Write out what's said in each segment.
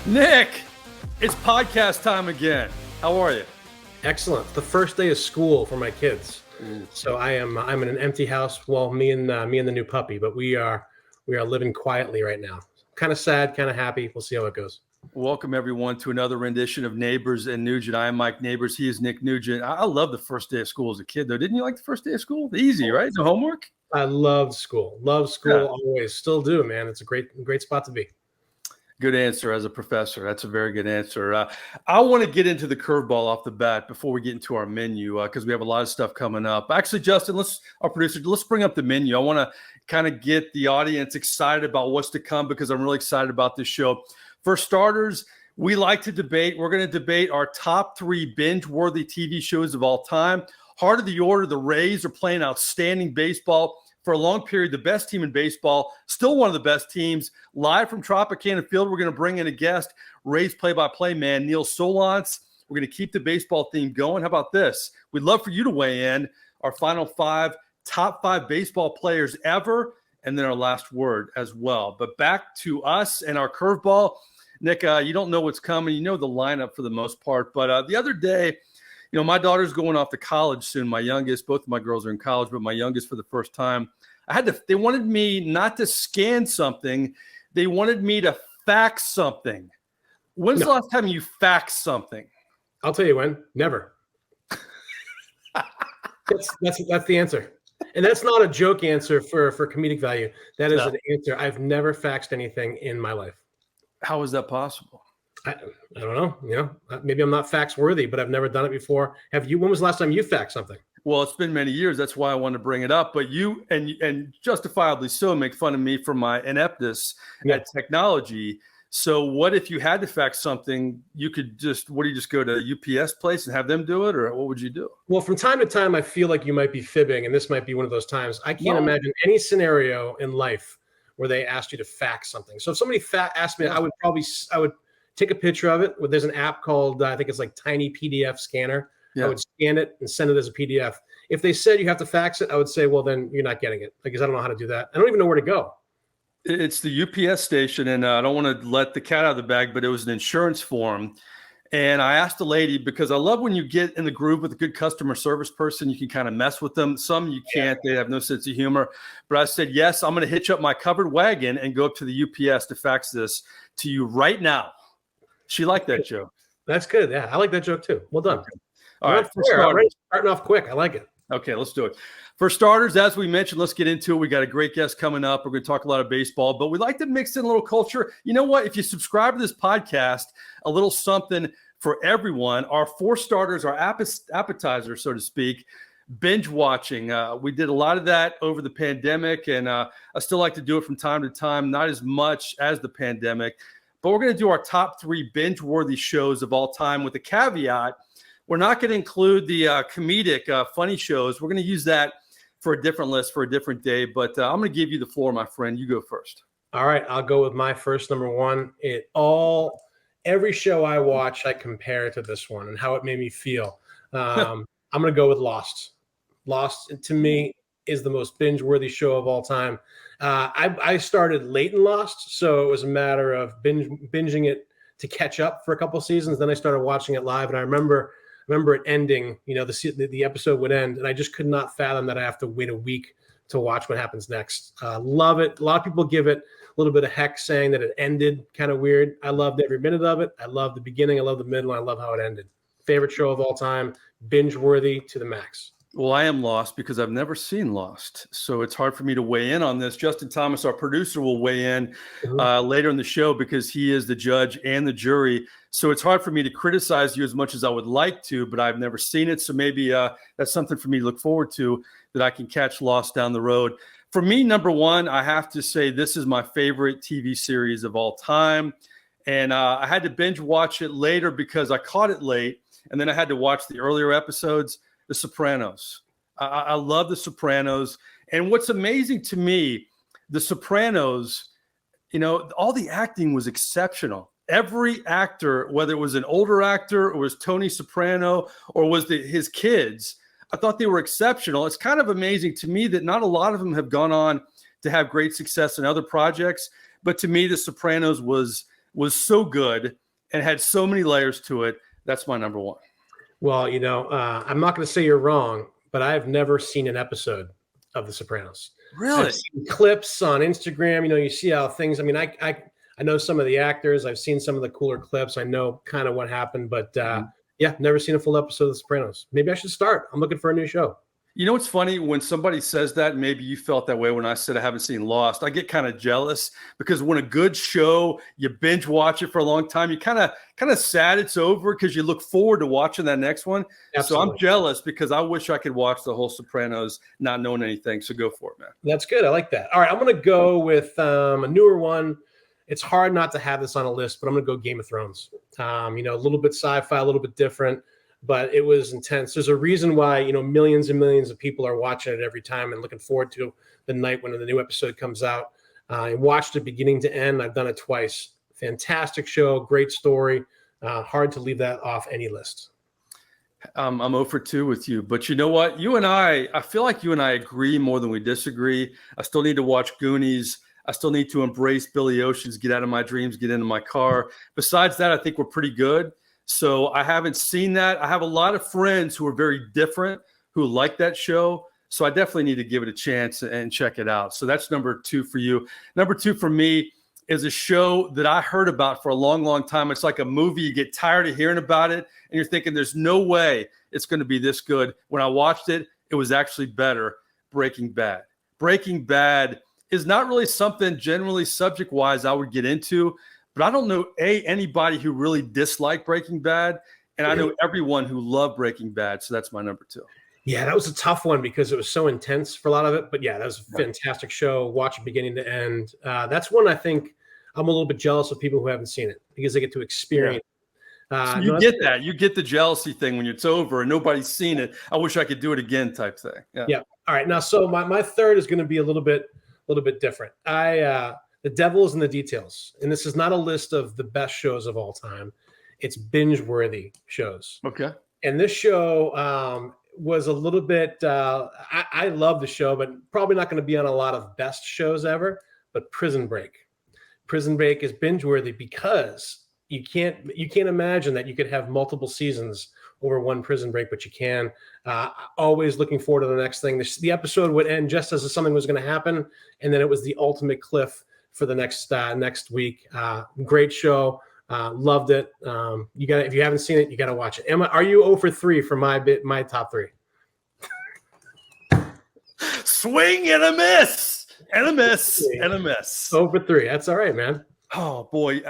Nick, it's podcast time again. How are you? Excellent. It's the first day of school for my kids. So I'm in an empty house. Well, me and the new puppy, but we are living quietly right now. Kind of sad, kind of happy. We'll see how it goes. Welcome everyone to another rendition of Neighbors and Nugent. I am Mike Neighbors. He is Nick Nugent. I love the first day of school as a kid, though. Didn't you like the first day of school? Easy, right? No homework. I loved school. Love school always. Still do, man. It's a great spot to be. Good answer as a professor. That's a very good answer. I want to get into the curveball off the bat before we get into our menu because we have a lot of stuff coming up. Actually, Justin, our producer, let's bring up the menu. I want to kind of get the audience excited about what's to come because I'm really excited about this show. For starters, we like to debate. We're going to debate our top 3 binge-worthy TV shows of all time. Heart of the order, the Rays are playing outstanding baseball. For a long period, the best team in baseball, still one of the best teams. Live from Tropicana Field, we're going to bring in a guest, Rays play-by-play man, Neil Solondz. We're going to keep the baseball theme going. How about this? We'd love for you to weigh in. Our final 5, top 5 baseball players ever, and then our last word as well. But back to us and our curveball. Nick, you don't know what's coming. You know the lineup for the most part. But the other day, you know, my daughter's going off to college soon. My youngest, both of my girls are in college, but my youngest for the first time. They wanted me not to scan something. They wanted me to fax something. When's the last time you faxed something? I'll tell you when. Never. That's the answer. And that's not a joke answer for comedic value. That is an answer. I've never faxed anything in my life. How is that possible? I don't know. You know, maybe I'm not fax worthy, but I've never done it before. Have you? When was the last time you faxed something? Well, it's been many years. That's why I wanted to bring it up. But you, and justifiably so, make fun of me for my ineptness at technology. So what if you had to fax something? You could just go to UPS place and have them do it? Or what would you do? Well, from time to time, I feel like you might be fibbing, and this might be one of those times. I can't imagine any scenario in life where they asked you to fax something. So if somebody asked me, I would take a picture of it. There's an app called, I think it's like Tiny PDF Scanner. Yeah. I would scan it and send it as a PDF. If they said you have to fax it, I would say, well, then you're not getting it because I don't know how to do that. I don't even know where to go. It's the UPS station, and I don't want to let the cat out of the bag, but it was an insurance form. And I asked the lady, because I love when you get in the groove with a good customer service person, you can kind of mess with them. Some you can't. They have no sense of humor. But I said, yes, I'm going to hitch up my covered wagon and go up to the UPS to fax this to you right now. She liked that joke. That's good. Yeah, I like that joke too. Well done. Okay. All right. Starting off quick. I like it. Okay, let's do it. For starters, as we mentioned, let's get into it. We got a great guest coming up. We're going to talk a lot of baseball, but we like to mix in a little culture. You know what? If you subscribe to this podcast, a little something for everyone. Our 4 starters, our appetizer, so to speak, binge watching. We did a lot of that over the pandemic, and I still like to do it from time to time, not as much as the pandemic. But we're going to do our top 3 binge-worthy shows of all time with the caveat we're not going to include the comedic funny shows. We're going to use that for a different list for a different day. But I'm going to give you the floor, my friend. You go first. All right. I'll go with my first number 1. Every show I watch, I compare to this one and how it made me feel. I'm going to go with Lost. Lost, to me, is the most binge-worthy show of all time. I started late in Lost, so it was a matter of binging it to catch up for a couple seasons. Then I started watching it live, and I remember it ending. You know, the episode would end, and I just could not fathom that I have to wait a week to watch what happens next. Love it. A lot of people give it a little bit of heck, saying that it ended kind of weird. I loved every minute of it. I love the beginning. I love the middle. I love how it ended. Favorite show of all time, binge-worthy to the max. Well, I am lost because I've never seen Lost, so it's hard for me to weigh in on this. Justin Thomas, our producer, will weigh in later in the show because he is the judge and the jury. So it's hard for me to criticize you as much as I would like to, but I've never seen it. So maybe that's something for me to look forward to, that I can catch Lost down the road. For me, number 1, I have to say this is my favorite TV series of all time. And I had to binge watch it later because I caught it late, and then I had to watch the earlier episodes. The Sopranos. I love The Sopranos. And what's amazing to me, The Sopranos, you know, all the acting was exceptional. Every actor, whether it was an older actor or was Tony Soprano or was his kids, I thought they were exceptional. It's kind of amazing to me that not a lot of them have gone on to have great success in other projects. But to me, The Sopranos was was so good and had so many layers to it. That's my number one. Well, I'm not going to say you're wrong, but I've never seen an episode of The Sopranos. Really? I've seen clips on Instagram. You see how things. I mean, I know some of the actors. I've seen some of the cooler clips. I know kind of what happened, but yeah, never seen a full episode of The Sopranos. Maybe I should start. I'm looking for a new show. You know what's funny? When somebody says that, maybe you felt that way when I said I haven't seen Lost. I get kind of jealous because when a good show, you binge watch it for a long time, you kind of sad it's over because you look forward to watching that next one. Absolutely. So I'm jealous because I wish I could watch the whole Sopranos not knowing anything. So go for it, man. That's good. I like that. All right, I'm going to go with a newer one. It's hard not to have this on a list, but I'm going to go Game of Thrones. A little bit sci-fi, a little bit different, but it was intense. There's a reason why, millions and millions of people are watching it every time and looking forward to the night when the new episode comes out. I watched it beginning to end. I've done it twice. Fantastic show, great story. Hard to leave that off any list. I'm 0 for 2 with you, but you know what? I feel like you and I agree more than we disagree. I still need to watch Goonies. I still need to embrace Billy Ocean's Get Out of My Dreams, Get Into My Car. Besides that, I think we're pretty good. So I haven't seen that. I have a lot of friends who are very different who like that show. So I definitely need to give it a chance and check it out. So that's number 2 for you. Number 2 for me is a show that I heard about for a long, long time. It's like a movie. You get tired of hearing about it, and you're thinking there's no way it's going to be this good. When I watched it, it was actually better. Breaking Bad. Breaking Bad is not really something generally subject-wise I would get into, but I don't know anybody who really disliked Breaking Bad, and I know everyone who loved Breaking Bad, so that's my number 2. Yeah, that was a tough one because it was so intense for a lot of it, but yeah, that was a fantastic show. Watch it beginning to end. That's one I think I'm a little bit jealous of people who haven't seen it because they get to experience. So you get that. You get the jealousy thing when it's over and nobody's seen it. I wish I could do it again type thing. Yeah. All right. Now, so my third is going to be a little bit different. The devil is in the details, and this is not a list of the best shows of all time. It's binge-worthy shows. Okay. And this show was a little bit. I love the show, but probably not going to be on a lot of best shows ever. But Prison Break. Prison Break is binge-worthy because you can't imagine that you could have multiple seasons over one Prison Break, but you can. Always looking forward to the next thing. The episode would end just as something was going to happen, and then it was the ultimate cliff for the next week. Great show. Loved it. If you haven't seen it, you got to watch it. Emma, are you 0 for 3 for my top 3? Swing and a miss, and a miss, and a miss. 0 for 3. That's all right, man. Oh boy,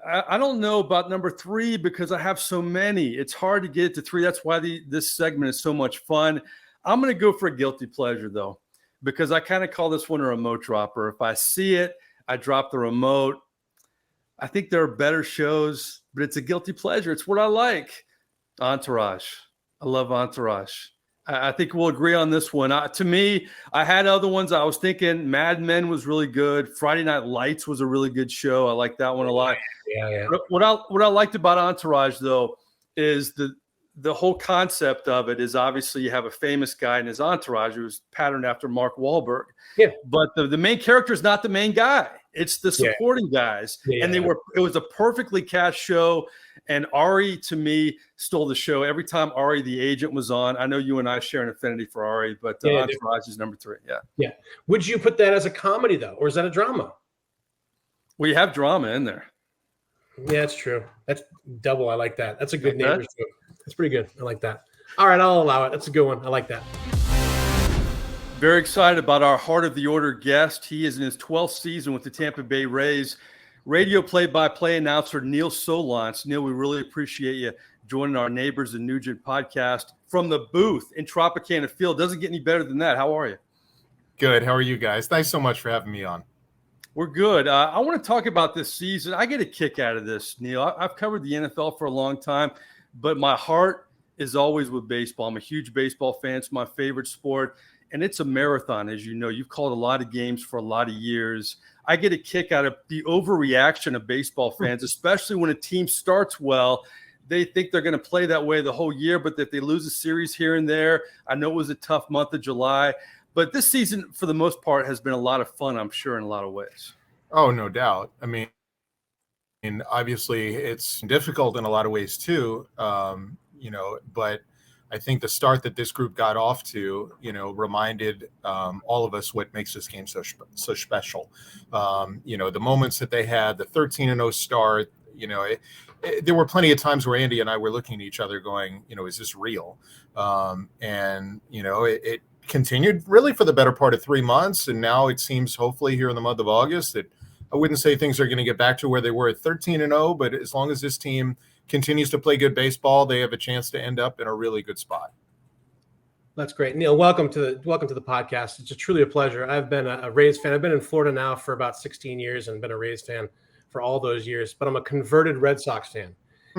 I don't know about number 3 because I have so many. It's hard to get to 3. That's why this segment is so much fun. I'm going to go for a guilty pleasure though, because I kind of call this one a remote dropper. If I see it, I drop the remote. I think there are better shows, but it's a guilty pleasure. It's what I like. Entourage. I love Entourage. I think we'll agree on this one. To me, I had other ones. I was thinking Mad Men was really good. Friday Night Lights was a really good show. I like that one a lot. Yeah. What I liked about Entourage, though, is the whole concept of it is obviously you have a famous guy in his entourage who's patterned after Mark Wahlberg. Yeah. But the main character is not the main guy. It's the supporting guys. Yeah. And it was a perfectly cast show. And Ari, to me, stole the show. Every time Ari, the agent, was on, I know you and I share an affinity for Ari, but Entourage is number 3. Yeah. Would you put that as a comedy, though? Or is that a drama? Well, you have drama in there. Yeah, that's true. That's double. I like that. That's a good neighbors joke. That's pretty good. I like that. All right, I'll allow it. That's a good one. I like that. Very excited about our Heart of the Order guest. He is in his 12th season with the Tampa Bay Rays. Radio play-by-play announcer Neil Solondz. Neil, we really appreciate you joining our Neighbors and Nugent podcast from the booth in Tropicana Field. Doesn't get any better than that. How are you? Good. How are you guys? Thanks so much for having me on. We're good. I want to talk about this season. I get a kick out of this, Neil. I've covered the NFL for a long time, but my heart is always with baseball. I'm a huge baseball fan. It's my favorite sport, and it's a marathon, as you know. You've called a lot of games for a lot of years. I get a kick out of the overreaction of baseball fans, especially when a team starts well. They think they're going to play that way the whole year, but if they lose a series here and there, I know it was a tough month of July, but this season, for the most part, has been a lot of fun, I'm sure, in a lot of ways. Oh, no doubt. I mean, And obviously it's difficult in a lot of ways too, but I think the start that this group got off to, reminded all of us what makes this game so special. The moments that they had, the 13-0 start, there were plenty of times where Andy and I were looking at each other going, is this real? It continued really for the better part of 3 months. And now it seems hopefully here in the month of August that I wouldn't say things are going to get back to where they were at 13-0, but as long as this team continues to play good baseball, they have a chance to end up in a really good spot. That's great. Neil, welcome to the podcast. It's truly a pleasure. I've been a Rays fan. I've been in Florida now for about 16 years and been a Rays fan for all those years, but I'm a converted Red Sox fan.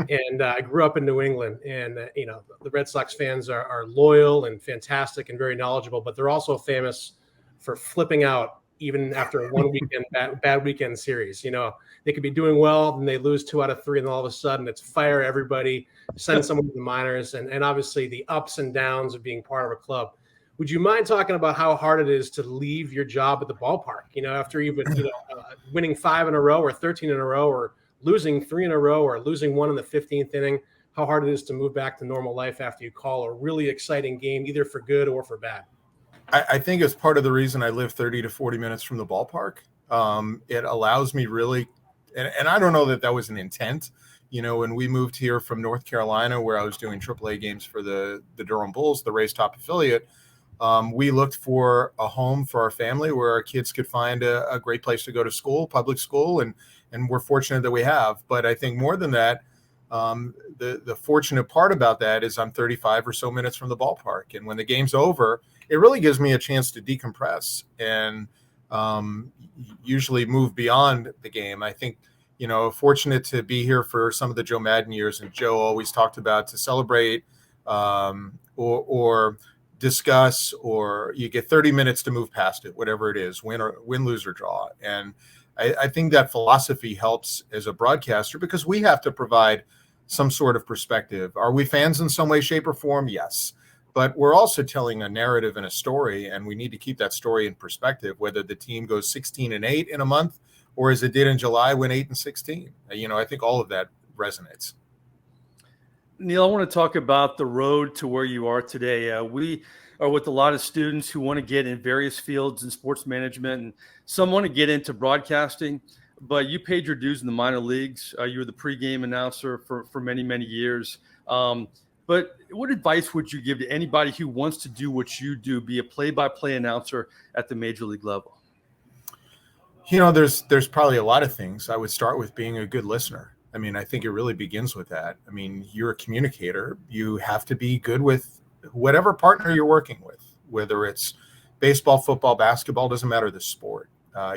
And I grew up in New England, and the Red Sox fans are loyal and fantastic and very knowledgeable, but they're also famous for flipping out even after a one-weekend bad weekend series. They could be doing well, and they lose 2 out of 3, and all of a sudden it's fire everybody, send someone to the minors, and obviously the ups and downs of being part of a club. Would you mind talking about how hard it is to leave your job at the ballpark? After you've been winning 5 in a row or 13 in a row or losing 3 in a row or losing 1 in the 15th inning, how hard it is to move back to normal life after you call a really exciting game, either for good or for bad. I think it's part of the reason I live 30 to 40 minutes from the ballpark. It allows me really, and I don't know that was an intent. When we moved here from North Carolina, where I was doing AAA games for the Durham Bulls, the Rays top affiliate, we looked for a home for our family where our kids could find a great place to go to school, public school, and we're fortunate that we have. But I think more than that, the fortunate part about that is I'm 35 or so minutes from the ballpark. And when the game's over, it really gives me a chance to decompress and usually move beyond the game. I think, fortunate to be here for some of the Joe Madden years. And Joe always talked about to celebrate or discuss, or you get 30 minutes to move past it, whatever it is, win, lose, or draw. And I think that philosophy helps as a broadcaster because we have to provide some sort of perspective. Are we fans in some way, shape, or form? Yes. But we're also telling a narrative and a story, and we need to keep that story in perspective, whether the team goes 16-8 in a month or as it did in July, win 8-16. I think all of that resonates. Neil, I want to talk about the road to where you are today. We are with a lot of students who want to get in various fields in sports management, and some want to get into broadcasting, but you paid your dues in the minor leagues. You were the pregame announcer for many, many years. But what advice would you give to anybody who wants to do what you do, be a play-by-play announcer at the major league level? There's probably a lot of things. I would start with being a good listener. I think it really begins with that. You're a communicator. You have to be good with whatever partner you're working with, whether it's baseball, football, basketball, doesn't matter the sport.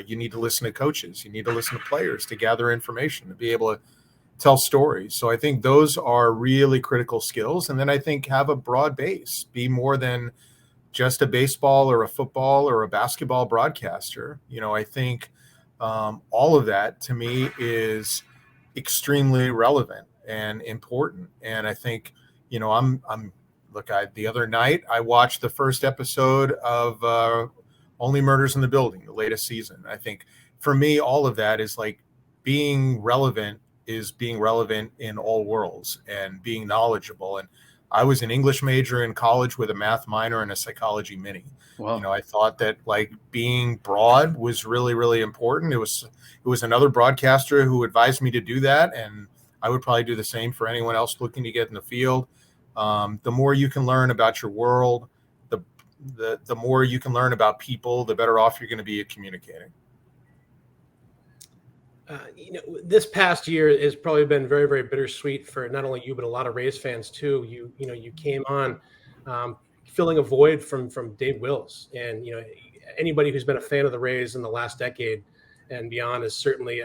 You need to listen to coaches. You need to listen to players to gather information, to be able to tell stories. So I think those are really critical skills. And then I think have a broad base, be more than just a baseball or a football or a basketball broadcaster. I think all of that to me is extremely relevant and important. And I think, the other night I watched the first episode of Only Murders in the Building, the latest season. I think for me, all of that is like being relevant in all worlds and being knowledgeable. And I was an English major in college with a math minor and a psychology mini. Wow. I thought that being broad was really, really important. It was another broadcaster who advised me to do that. And I would probably do the same for anyone else looking to get in the field. The more you can learn about your world, the more you can learn about people, the better off you're going to be at communicating. This past year has probably been very, very bittersweet for not only you, but a lot of Rays fans too. You came on filling a void from Dave Wills, and anybody who's been a fan of the Rays in the last decade and beyond is certainly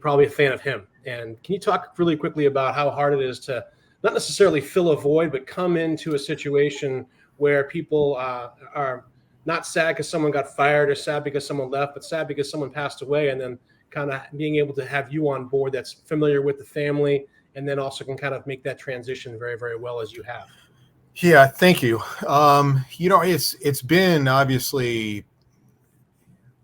probably a fan of him. And can you talk really quickly about how hard it is to not necessarily fill a void, but come into a situation where people are not sad because someone got fired or sad because someone left, but sad because someone passed away, and then kind of being able to have you on board that's familiar with the family and then also can kind of make that transition very, very well as you have. Yeah, thank you. It's been obviously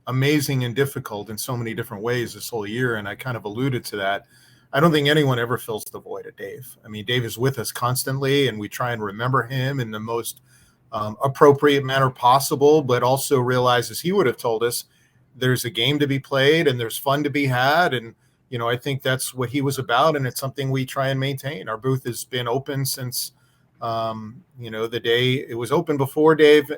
amazing and difficult in so many different ways this whole year. And I kind of alluded to that. I don't think anyone ever fills the void of Dave. I mean, Dave is with us constantly, and we try and remember him in the most appropriate manner possible, but also realize, as he would have told us, there's a game to be played and there's fun to be had. And, you know, I think that's what he was about, and it's something we try and maintain. Our booth has been open since, you know, the day it was open before Dave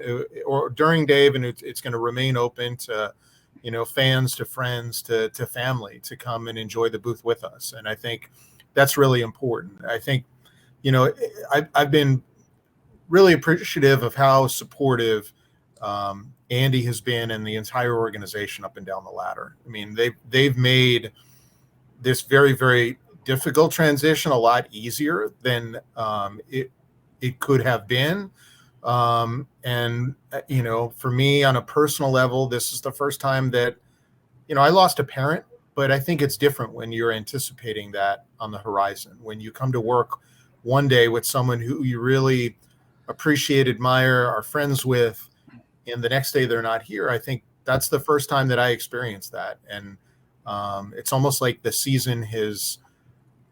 or during Dave, and it's going to remain open to, you know, fans, to friends, to family, to come and enjoy the booth with us. And I think that's really important. I think, you know, I've been really appreciative of how supportive Andy has been and the entire organization up and down the ladder. I mean, they've made this very, very difficult transition a lot easier than it could have been. And, you know, for me on a personal level, this is the first time that, you know, I lost a parent, but I think it's different when you're anticipating that on the horizon, when you come to work one day with someone who you really appreciate, admire, are friends with, and the next day they're not here. I think that's the first time that I experienced that. And it's almost like the season has,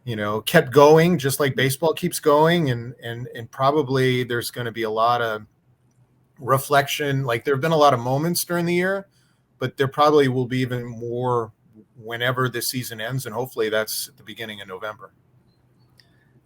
you know, kept going, just like baseball keeps going. And probably there's going to be a lot of reflection. Like, there have been a lot of moments during the year, but there probably will be even more whenever this season ends. And hopefully that's at the beginning of November.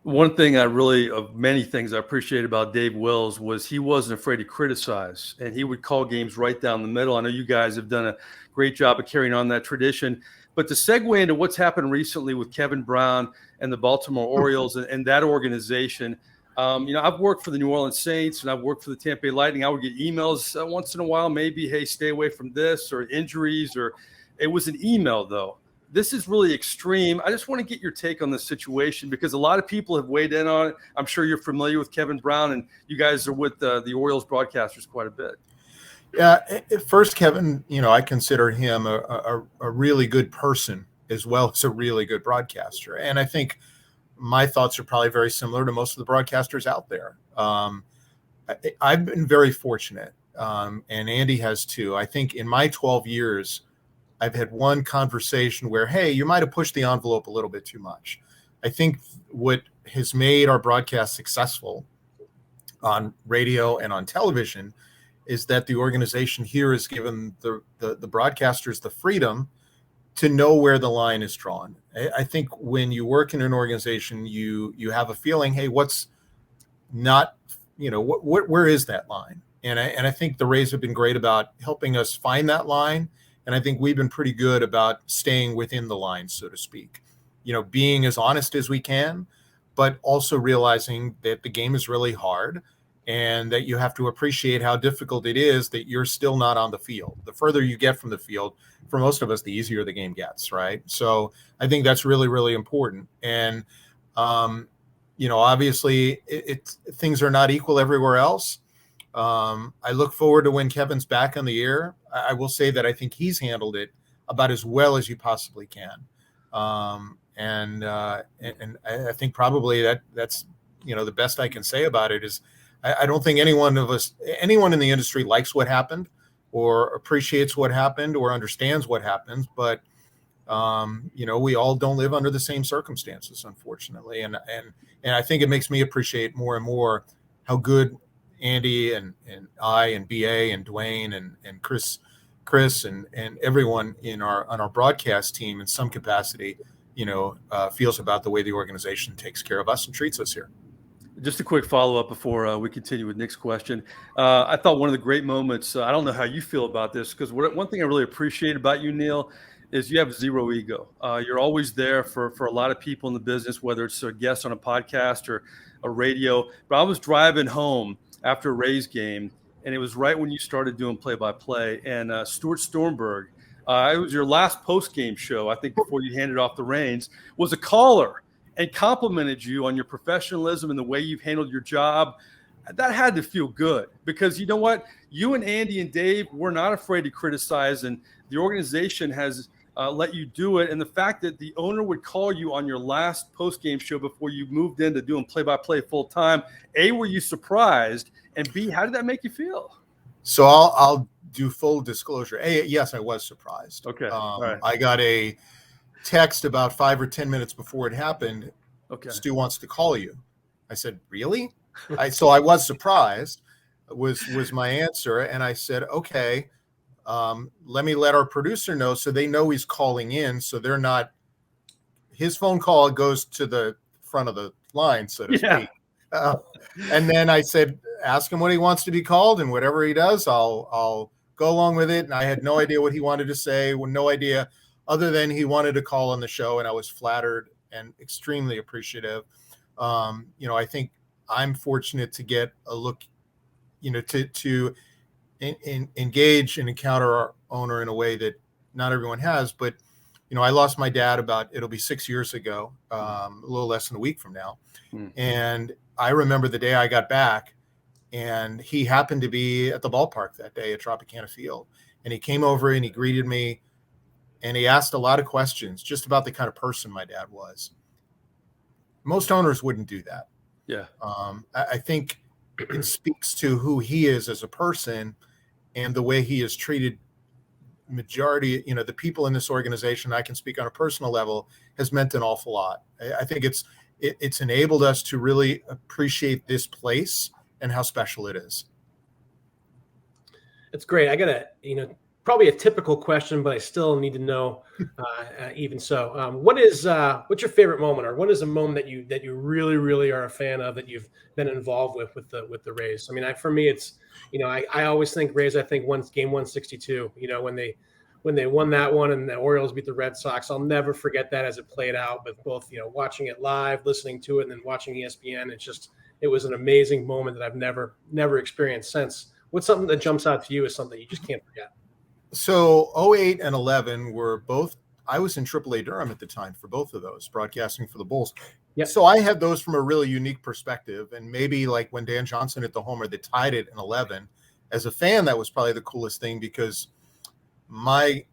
One thing of many things I appreciate about Dave Wills was he wasn't afraid to criticize, and he would call games right down the middle. I know you guys have done a great job of carrying on that tradition. But to segue into what's happened recently with Kevin Brown and the Baltimore Orioles and that organization, you know, I've worked for the New Orleans Saints and I've worked for the Tampa Bay Lightning. I would get emails once in a while, maybe, hey, stay away from this, or injuries, or it was an email, though. This is really extreme. I just want to get your take on this situation, because a lot of people have weighed in on it. I'm sure you're familiar with Kevin Brown, and you guys are with the Orioles broadcasters quite a bit. Yeah, first, Kevin, you know, I consider him a really good person as well as a really good broadcaster. And I think my thoughts are probably very similar to most of the broadcasters out there. I've been very fortunate, and Andy has too. I think in my 12 years, I've had one conversation where, hey, you might have pushed the envelope a little bit too much. I think what has made our broadcast successful on radio and on television is that the organization here has given the broadcasters the freedom to know where the line is drawn. I think when you work in an organization, you have a feeling, hey, what's not, you know, where is that line? And I think the Rays have been great about helping us find that line. And I think we've been pretty good about staying within the line, so to speak, you know, being as honest as we can, but also realizing that the game is really hard and that you have to appreciate how difficult it is that you're still not on the field. The further you get from the field, for most of us, the easier the game gets, right? So I think that's really, really important. And, you know, obviously things are not equal everywhere else. I look forward to when Kevin's back on the air. I will say that I think he's handled it about as well as you possibly can. And I think probably that's, you know, the best I can say about it is I don't think anyone in the industry likes what happened or appreciates what happened or understands what happens. But, you know, we all don't live under the same circumstances, unfortunately. And I think it makes me appreciate more and more how good Andy and I and BA and Dwayne and Chris and everyone on our broadcast team in some capacity, you know, feels about the way the organization takes care of us and treats us here. Just a quick follow-up before we continue with Nick's question. I thought one of the great moments, I don't know how you feel about this, because one thing I really appreciate about you, Neil, is you have zero ego. You're always there for a lot of people in the business, whether it's a guest on a podcast or a radio. But I was driving home after a Rays game, and it was right when you started doing play-by-play. And Stuart Stormberg, it was your last post-game show, I think, before you handed off the reins, was a caller and complimented you on your professionalism and the way you've handled your job. That had to feel good, because you know what? You and Andy and Dave were not afraid to criticize, and the organization has let you do it. And the fact that the owner would call you on your last post-game show before you moved into doing play-by-play full-time, A, were you surprised? And B, how did that make you feel? So I'll do full disclosure. Yes, I was surprised. Okay. All right. I got a text about 5 or 10 minutes before it happened. Okay. Stu wants to call you. I said, really? So I was surprised, was my answer. And I said, okay, let me let our producer know so they know he's calling in. So they're not, his phone call goes to the front of the line, so to speak. And then I said, ask him when he wants to be called, and whatever he does, I'll go along with it. And I had no idea what he wanted to say, no idea other than he wanted to call on the show. And I was flattered and extremely appreciative. I think I'm fortunate to get a look, to engage and encounter our owner in a way that not everyone has. But, I lost my dad it'll be 6 years ago, a little less than a week from now. And I remember the day I got back, and he happened to be at the ballpark that day at Tropicana Field. And he came over and he greeted me, and he asked a lot of questions just about the kind of person my dad was. Most owners wouldn't do that. Yeah. I think it speaks to who he is as a person and the way he has treated majority, the people in this organization. I can speak on a personal level, has meant an awful lot. I think it's enabled us to really appreciate this place and how special it is. It's great. I got probably a typical question, but I still need to know, even so, what's your favorite moment, or what is a moment that you really, really are a fan of, that you've been involved with the Rays? I mean, for me, it's, I always think Rays, I think game 162, when they won that one and the Orioles beat the Red Sox. I'll never forget that as it played out, but both, watching it live, listening to it, and then watching ESPN. It was an amazing moment that I've never experienced since. What's something that jumps out to you as something you just can't forget? So 08 and 11 were both, I was in AAA Durham at the time for both of those, broadcasting for the Bulls. Yep. So I had those from a really unique perspective. And maybe like when Dan Johnson hit the homer that tied it in 11, as a fan, that was probably the coolest thing, because my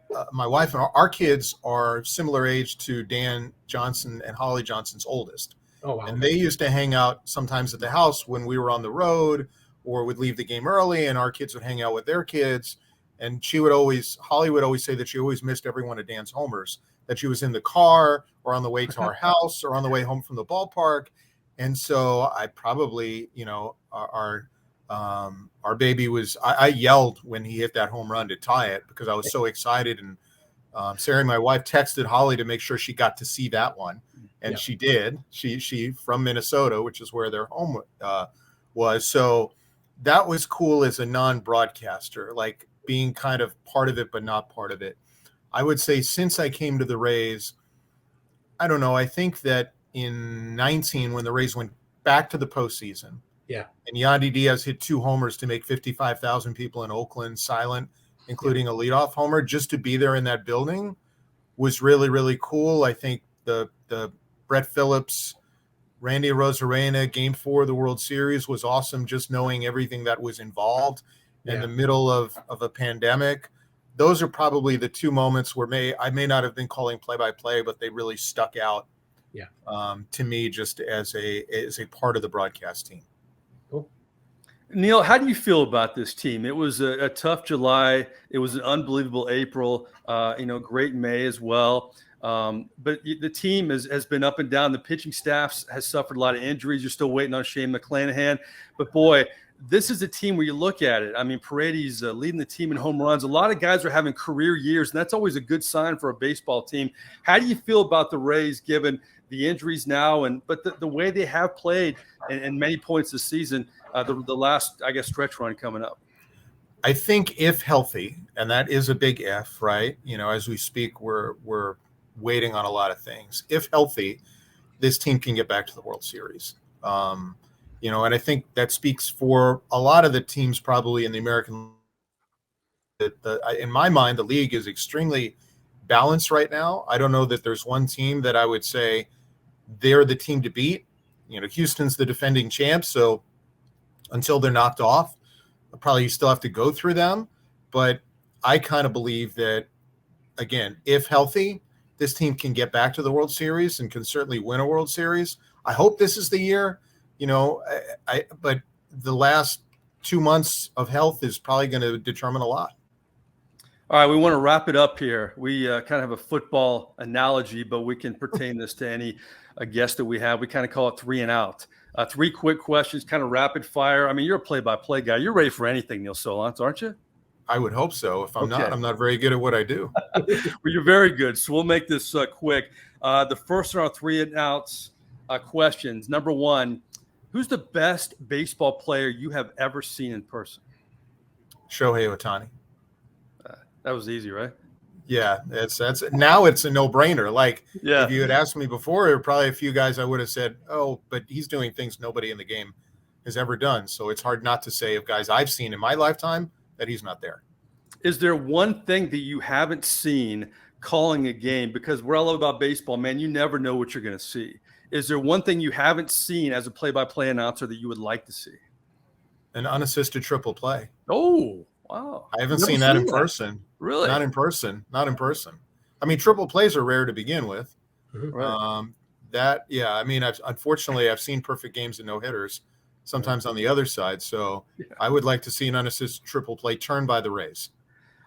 wife and our kids are similar age to Dan Johnson and Holly Johnson's oldest. Oh, wow. And they used to hang out sometimes at the house when we were on the road, or would leave the game early, and our kids would hang out with their kids. And Holly would always say that she always missed every one of Dan's homers, that she was in the car or on the way to our house or on the way home from the ballpark. And so I probably, our baby was, I yelled when he hit that home run to tie it, because I was so excited. And Sarah, my wife, texted Holly to make sure she got to see that one. And she did. She from Minnesota, which is where their home was. So that was cool as a non-broadcaster, like being kind of part of it, but not part of it. I would say since I came to the Rays, I don't know. I think that in 19, when the Rays went back to the postseason, and Yandy Diaz hit 2 homers to make 55,000 people in Oakland silent, including a leadoff homer, just to be there in that building was really, really cool. I think the Brett Phillips, Randy Arozarena Game 4 of the World Series was awesome, just knowing everything that was involved in the middle of a pandemic. Those are probably the 2 moments where I may not have been calling play-by-play, but they really stuck out to me just as a part of the broadcast team. Cool. Neil, how do you feel about this team? It was a tough July. It was an unbelievable April, great May as well. But the team has been up and down. The pitching staff has suffered a lot of injuries. You're still waiting on Shane McClanahan. But, boy, this is a team where you look at it. I mean, Paredes leading the team in home runs. A lot of guys are having career years, and that's always a good sign for a baseball team. How do you feel about the Rays given the injuries now, but the way they have played and many points this season, the last, I guess, stretch run coming up? I think if healthy, and that is a big if, right? As we speak, we're waiting on a lot of things. If healthy, this team can get back to the World Series. And I think that speaks for a lot of the teams probably in the American. In my mind, the league is extremely balanced right now. I don't know that there's one team that I would say they're the team to beat. Houston's the defending champs, so until they're knocked off, probably you still have to go through them. But I kind of believe that, again, if healthy, this team can get back to the World Series and can certainly win a World Series. I hope this is the year. But the last 2 months of health is probably going to determine a lot. All right, we want to wrap it up here. We kind of have a football analogy, but we can pertain this to any guest that we have. We kind of call it 3 and out. 3 quick questions, kind of rapid fire. I mean, you're a play-by-play guy. You're ready for anything, Neil Solondz, aren't you? I would hope so. If I'm Okay. not, I'm not very good at what I do. Well, you're very good. So we'll make this quick. The first in our 3 and outs questions. Number 1, who's the best baseball player you have ever seen in person? Shohei Ohtani. That was easy, right? Yeah, that's now it's a no-brainer. Like, Yeah. if you had asked me before, there were probably a few guys I would have said, oh, but he's doing things nobody in the game has ever done. So it's hard not to say of guys I've seen in my lifetime that he's not there. Is there one thing that you haven't seen calling a game? Because we're all about baseball, man. You never know what you're going to see. Is there one thing you haven't seen as a play-by-play announcer that you would like to see? An unassisted triple play. Oh, wow. I haven't Never seen that in person. Really? Not in person. Not in person. I mean, triple plays are rare to begin with. Right. I mean, unfortunately, I've seen perfect games and no-hitters, sometimes on the other side. So I would like to see an unassisted triple play turned by the Rays.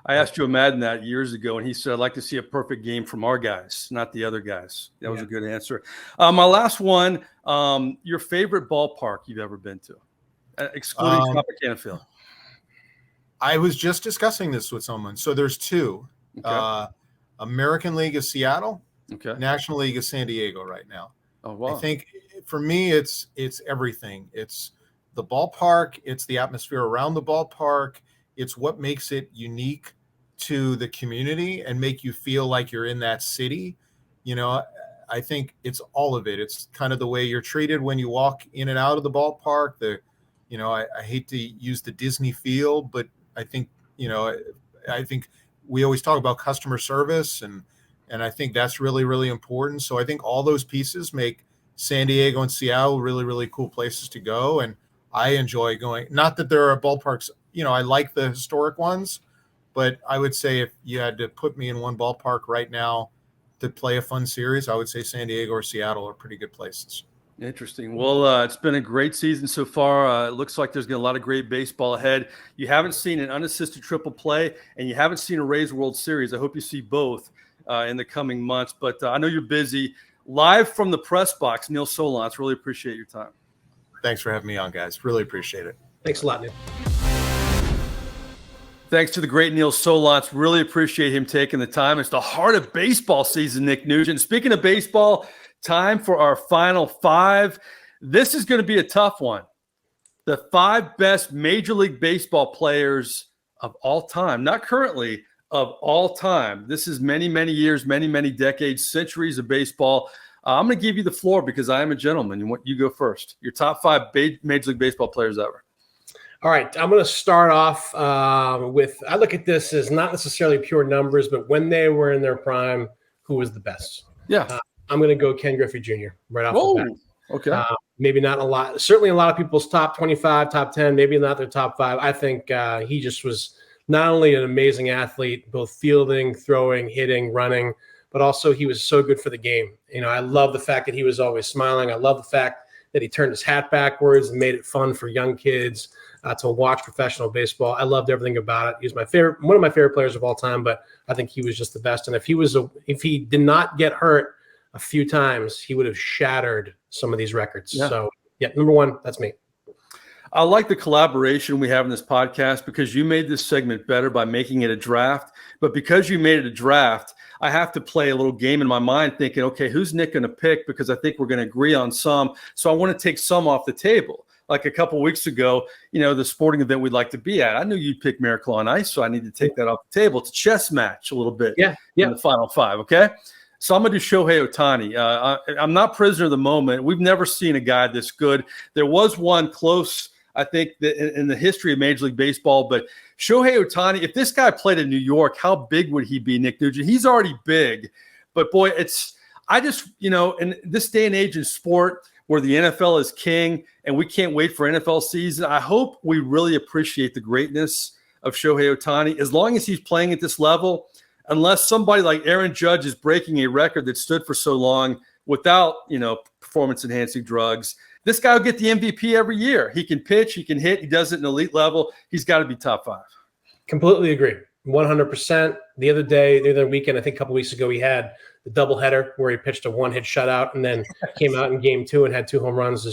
I asked Joe Madden that years ago, and he said, I'd like to see a perfect game from our guys, not the other guys. That was a good answer. My last one, your favorite ballpark you've ever been to, excluding Tropicana Field. I was just discussing this with someone. So there's 2. Okay. American League of Seattle, Okay. National League of San Diego right now. Oh, wow. I think for me, it's everything. It's the ballpark. It's the atmosphere around the ballpark. It's what makes it unique to the community and make you feel like you're in that city. You know, I think it's all of it. It's kind of the way you're treated when you walk in and out of the ballpark. I hate to use the Disney feel, but I think, I think we always talk about customer service and I think that's really, really important. So I think all those pieces make San Diego and Seattle really, really cool places to go. And I enjoy going, not that there are ballparks, I like the historic ones, but I would say if you had to put me in one ballpark right now to play a fun series, I would say San Diego or Seattle are pretty good places. Interesting. Well, it's been a great season so far. It looks like there's going to be a lot of great baseball ahead. You haven't seen an unassisted triple play, and you haven't seen a Rays World Series. I hope you see both in the coming months. But I know you're busy. Live from the press box, Neil Solondz. Really appreciate your time. Thanks for having me on, guys. Really appreciate it. Thanks a lot, Neil. Thanks to the great Neil Solondz. Really appreciate him taking the time. It's the heart of baseball season, Nick Nugent. Speaking of baseball, time for our final 5. This is going to be a tough one. The 5 best Major League Baseball players of all time, not currently, of all time. This is many, many years, many, many decades, centuries of baseball. I'm going to give you the floor because I am a gentleman. You go first. Your top 5 Major League Baseball players ever. All right, I'm going to start off with, I look at this as not necessarily pure numbers, but when they were in their prime, who was the best? Yeah. I'm going to go Ken Griffey Jr. right off the bat. Okay. Maybe not a lot. Certainly a lot of people's top 25, top 10, maybe not their top 5. I think he just was not only an amazing athlete, both fielding, throwing, hitting, running, but also he was so good for the game. I love the fact that he was always smiling. I love the fact that he turned his hat backwards and made it fun for young kids to watch professional baseball. I loved everything about it. He was one of my favorite players of all time, but I think he was just the best. And if he did not get hurt a few times, he would have shattered some of these records. Yeah. So, number 1, that's me. I like the collaboration we have in this podcast because you made this segment better by making it a draft. But because you made it a draft, I have to play a little game in my mind thinking, okay, who's Nick going to pick? Because I think we're going to agree on some. So I want to take some off the table. Like a couple of weeks ago, the sporting event we'd like to be at. I knew you'd pick Miracle on Ice, so I need to take that off the table. It's a chess match a little bit in the final 5, okay? So I'm going to do Shohei Ohtani. I'm not prisoner of the moment. We've never seen a guy this good. There was one close, I think, in the history of Major League Baseball, but Shohei Ohtani, if this guy played in New York, how big would he be, Nick Nugent? He's already big, but boy, in this day and age in sport where the NFL is king and we can't wait for NFL season, I hope we really appreciate the greatness of Shohei Ohtani as long as he's playing at this level, unless somebody like Aaron Judge is breaking a record that stood for so long without, performance-enhancing drugs. This guy will get the MVP every year. He can pitch, he can hit, he does it at an elite level. He's got to be top 5. Completely agree. 100%. The other weekend, I think a couple weeks ago, he had the doubleheader where he pitched a one-hit shutout and then came out in game 2 and had 2 home runs.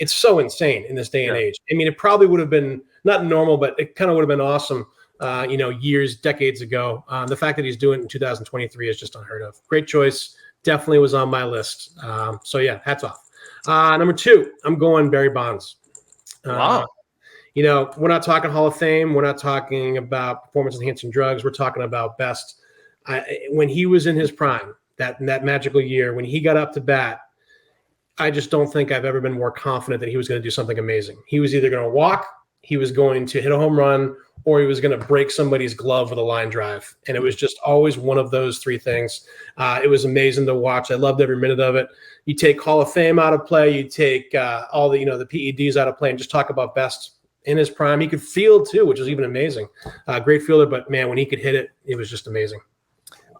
It's so insane in this day and age. I mean, it probably would have been not normal, but it kind of would have been awesome, decades ago. The fact that he's doing it in 2023 is just unheard of. Great choice. Definitely was on my list. Hats off. Number 2, I'm going Barry Bonds. Wow. We're not talking Hall of Fame. We're not talking about performance-enhancing drugs. We're talking about best. When he was in his prime, that magical year, when he got up to bat, I just don't think I've ever been more confident that he was going to do something amazing. He was either going to walk, he was going to hit a home run, or he was going to break somebody's glove with a line drive. And it was just always one of those 3 things. It was amazing to watch. I loved every minute of it. You take Hall of Fame out of play, you take all the PEDs out of play, and just talk about best in his prime. He could field too, which was even amazing. Great fielder, but man, when he could hit it, it was just amazing.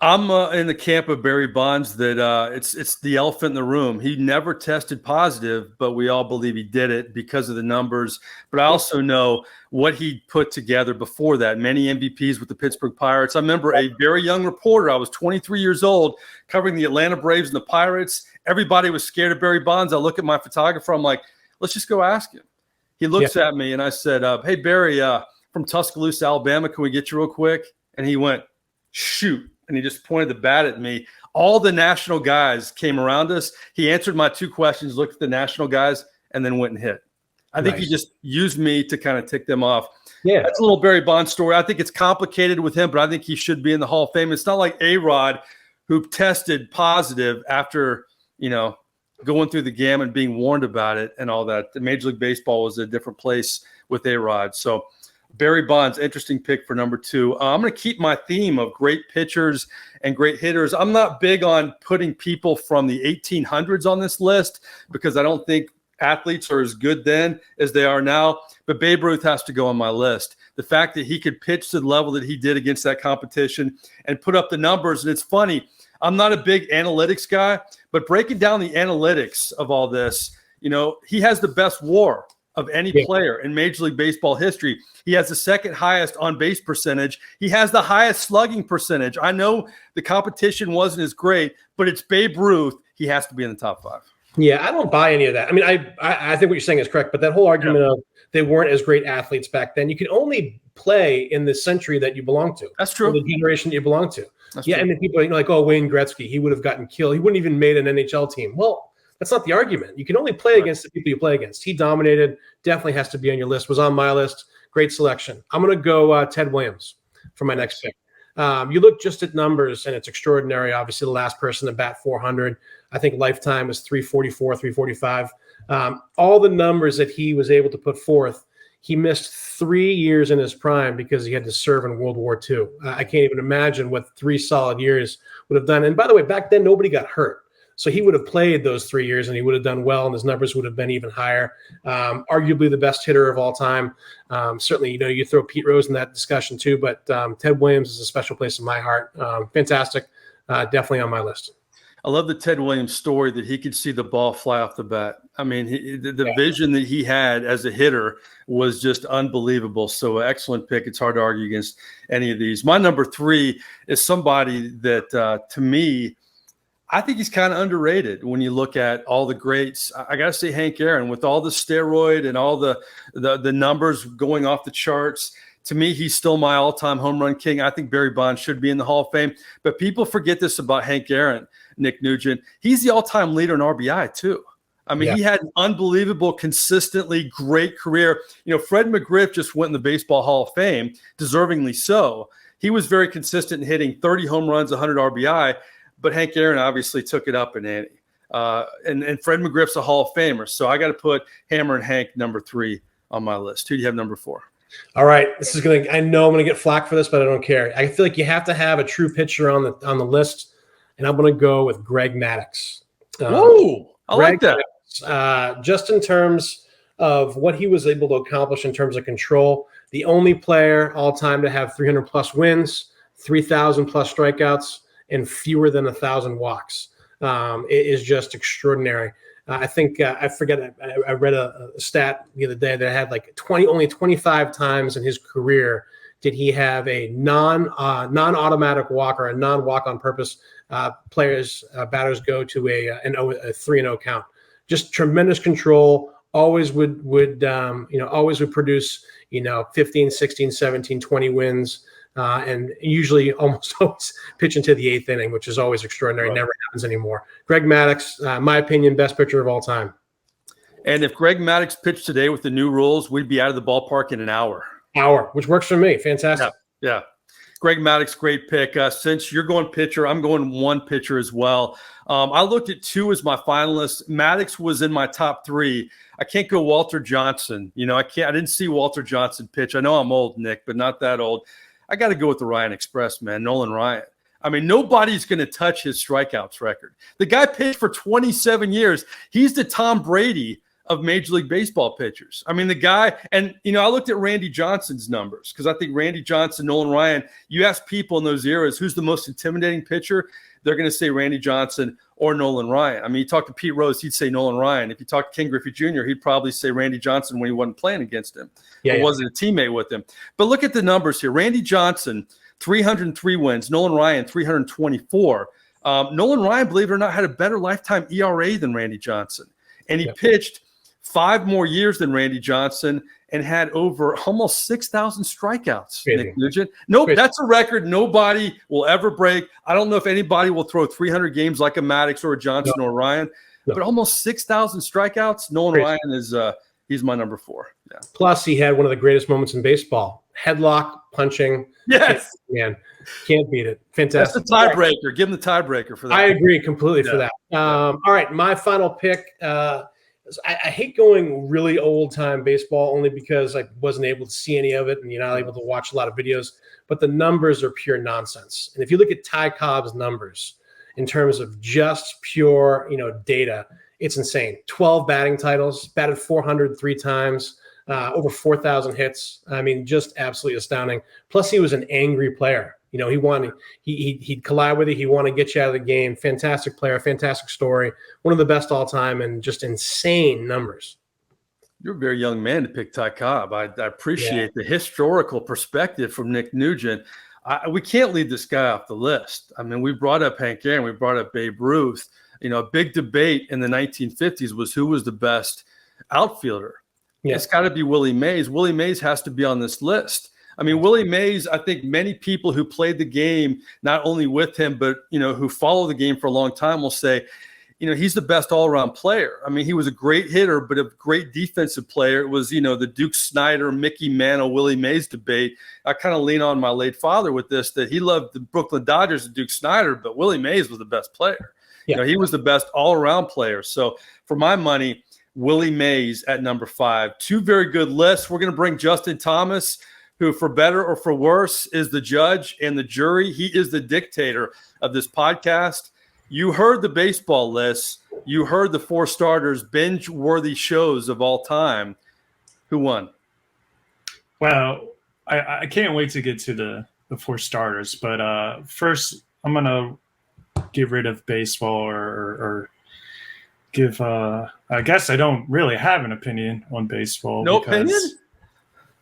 I'm in the camp of Barry Bonds that it's the elephant in the room. He never tested positive, but we all believe he did it because of the numbers. But I also know what he put together before that. Many MVPs with the Pittsburgh Pirates. I remember a very young reporter. I was 23 years old covering the Atlanta Braves and the Pirates. Everybody was scared of Barry Bonds. I look at my photographer. I'm like, let's just go ask him. He looks at me and I said, hey, Barry, from Tuscaloosa, Alabama, can we get you real quick? And he went, shoot. And he just pointed the bat at me. All the national guys came around us. He answered my 2 questions, looked at the national guys, and then went and hit. I think he just used me to kind of tick them off. Yeah. That's a little Barry Bonds story. I think it's complicated with him, but I think he should be in the Hall of Fame. It's not like A-Rod, who tested positive after, going through the gamut, being warned about it and all that. The Major League Baseball was a different place with A-Rod. So Barry Bonds, interesting pick for number 2. I'm going to keep my theme of great pitchers and great hitters. I'm not big on putting people from the 1800s on this list because I don't think athletes are as good then as they are now. But Babe Ruth has to go on my list. The fact that he could pitch to the level that he did against that competition and put up the numbers. And it's funny, I'm not a big analytics guy, but breaking down the analytics of all this, he has the best WAR of any player in Major League Baseball history. He has the 2nd highest on-base percentage. He has the highest slugging percentage. I know the competition wasn't as great, but it's Babe Ruth. He has to be in the top 5. Yeah, I don't buy any of that. I mean, I think what you're saying is correct, but that whole argument of they weren't as great athletes back then, you can only play in the century that you belong to. That's true. The generation that you belong to. That's true. I mean, people are like, oh, Wayne Gretzky, he would have gotten killed. He wouldn't even made an NHL team. Well, that's not the argument. You can only play against the people you play against. He dominated. Definitely has to be on your list. Was on my list. Great selection. I'm going to go Ted Williams for my next pick. You look just at numbers, and it's extraordinary. Obviously, the last person to bat 400. I think lifetime was 344, 345. All the numbers that he was able to put forth, he missed 3 years in his prime because he had to serve in World War II. I can't even imagine what 3 solid years would have done. And by the way, back then, nobody got hurt. So he would have played those 3 years and he would have done well, and his numbers would have been even higher. Arguably the best hitter of all time. Certainly, you throw Pete Rose in that discussion too, but Ted Williams is a special place in my heart. Fantastic. Definitely on my list. I love the Ted Williams story that he could see the ball fly off the bat. I mean, the vision that he had as a hitter was just unbelievable. So excellent pick. It's hard to argue against any of these. My number 3 is somebody that, to me, I think he's kind of underrated when you look at all the greats. I got to say Hank Aaron, with all the steroid and all the numbers going off the charts. To me, he's still my all-time home run king. I think Barry Bonds should be in the Hall of Fame. But people forget this about Hank Aaron, Nick Nugent. He's the all-time leader in RBI, too. I mean, he had an unbelievable, consistently great career. Fred McGriff just went in the Baseball Hall of Fame, deservingly so. He was very consistent in hitting 30 home runs, 100 RBI. But Hank Aaron obviously took it up in ante. And Fred McGriff's a Hall of Famer. So I got to put Hammer and Hank number 3 on my list. Who do you have number 4? All right. I know I'm going to get flack for this, but I don't care. I feel like you have to have a true pitcher on the list. And I'm going to go with Greg Maddux. Whoa, I like that. Maddux, just in terms of what he was able to accomplish in terms of control, the only player all time to have 300 plus wins, 3,000 plus strikeouts, and fewer than 1,000 walks. It is just extraordinary. I think I forget. I read a stat the other day that had like only 25 times in his career did he have a non-automatic walk or a non-walk on purpose batters go to a 3-0 count. Just tremendous control. Always would produce 15, 16, 17, 20 wins. And usually almost always pitch into the 8th inning, which is always extraordinary. Right. Never happens anymore. Greg Maddux, my opinion, best pitcher of all time. And if Greg Maddux pitched today with the new rules, we'd be out of the ballpark in an hour. Which works for me. Fantastic. Yeah. Greg Maddux, great pick. Since you're going pitcher, I'm going one pitcher as well. I looked at 2 as my finalists. Maddux was in my top 3. I can't go Walter Johnson. I didn't see Walter Johnson pitch. I know I'm old, Nick, but not that old. I got to go with the Ryan Express, man, Nolan Ryan. I mean, nobody's going to touch his strikeouts record. The guy pitched for 27 years. He's the Tom Brady of Major League Baseball pitchers. I mean, the guy, and, I looked at Randy Johnson's numbers because I think Randy Johnson, Nolan Ryan, you ask people in those eras, who's the most intimidating pitcher? They're going to say Randy Johnson or Nolan Ryan. I mean, you talk to Pete Rose, he'd say Nolan Ryan. If you talk to Ken Griffey Jr., he'd probably say Randy Johnson when he wasn't playing against him. Wasn't a teammate with him. But look at the numbers here. Randy Johnson, 303 wins. Nolan Ryan, 324. Nolan Ryan, believe it or not, had a better lifetime ERA than Randy Johnson. And he pitched 5 more years than Randy Johnson and had over almost 6,000 strikeouts. Crazy. Nick Nugent. Nope, that's a record nobody will ever break. I don't know if anybody will throw 300 games like a Maddux or a Johnson or Ryan, but almost 6,000 strikeouts. Nolan Ryan is he's my number 4. Yeah. Plus, he had one of the greatest moments in baseball: headlock, punching. Yes, man, can't beat it. Fantastic. That's the tiebreaker. Give him the tiebreaker for that. I agree completely for that. All right, my final pick. I hate going really old-time baseball only because I wasn't able to see any of it, and you're not able to watch a lot of videos. But the numbers are pure nonsense. And if you look at Ty Cobb's numbers in terms of just pure, data, it's insane. 12 batting titles, batted 403 times, over 4,000 hits. I mean, just absolutely astounding. Plus, he was an angry player. He'd collide with you. He wanted to get you out of the game. Fantastic player, fantastic story. One of the best all time, and just insane numbers. You're a very young man to pick Ty Cobb. I appreciate the historical perspective from Nick Nugent. We can't leave this guy off the list. I mean, we brought up Hank Aaron. We brought up Babe Ruth. A big debate in the 1950s was who was the best outfielder. Yeah. It's got to be Willie Mays. Willie Mays has to be on this list. I mean, Willie Mays, I think many people who played the game, not only with him, but, who follow the game for a long time will say, he's the best all-around player. I mean, he was a great hitter, but a great defensive player. It was, the Duke Snyder, Mickey Mantle, Willie Mays debate. I kind of lean on my late father with this, that he loved the Brooklyn Dodgers and Duke Snyder, but Willie Mays was the best player. Yeah. He was the best all-around player. So for my money, Willie Mays at number 5. 2 very good lists. We're going to bring Justin Thomas, who, for better or for worse, is the judge and the jury. He is the dictator of this podcast. You heard the baseball list. You heard the 4 starters, binge-worthy shows of all time. Who won? Well, I can't wait to get to the 4 starters. But first, I'm going to get rid of baseball or give I guess I don't really have an opinion on baseball. No opinion?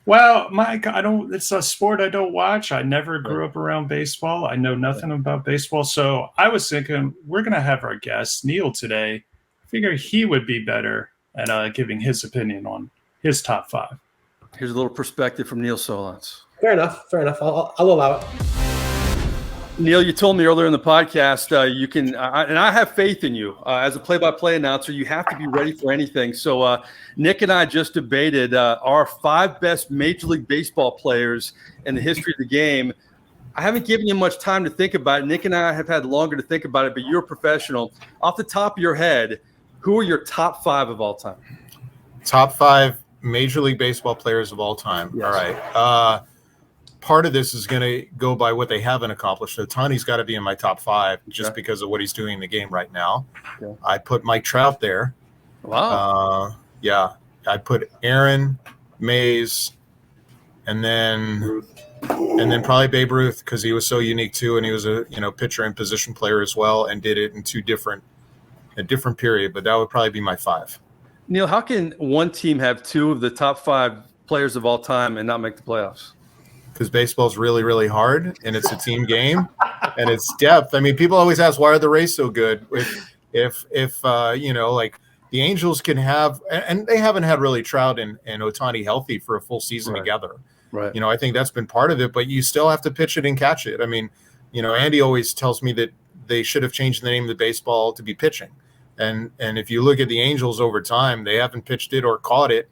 Well, Mike, it's a sport I don't watch. I never grew up around baseball. I know nothing about baseball. So I was thinking we're going to have our guest, Neil, today. I figure he would be better at giving his opinion on his top 5. Here's a little perspective from Neil Solondz. Fair enough. I'll allow it. Neil, you told me earlier in the podcast you can, and I have faith in you. As a play-by-play announcer, you have to be ready for anything. So Nick and I just debated our 5 best Major League Baseball players in the history of the game. I haven't given you much time to think about it. Nick and I have had longer to think about it, but you're a professional. Off the top of your head, who are your top 5 of all time? Top 5 Major League Baseball players of all time. Yes. All right. Part of this is going to go by what they haven't accomplished. Ohtani's got to be in my top 5 just because of what he's doing in the game right now. Okay. I put Mike Trout there. Wow. I put Aaron, Mays, and then probably Babe Ruth because he was so unique too, and he was a pitcher and position player as well, and did it in 2 different a different period, but that would probably be my 5. Neil, how can one team have 2 of the top 5 players of all time and not make the playoffs? Because baseball's really, really hard, and it's a team game, and it's depth. I mean, people always ask, why are the Rays so good? If you know, like the Angels can have, and they haven't had really Trout and Ohtani healthy for a full season together. Right. You know, I think that's been part of it, but you still have to pitch it and catch it. I mean, you know, Andy always tells me that they should have changed the name of the baseball to be pitching. And if you look at the Angels over time, they haven't pitched it or caught it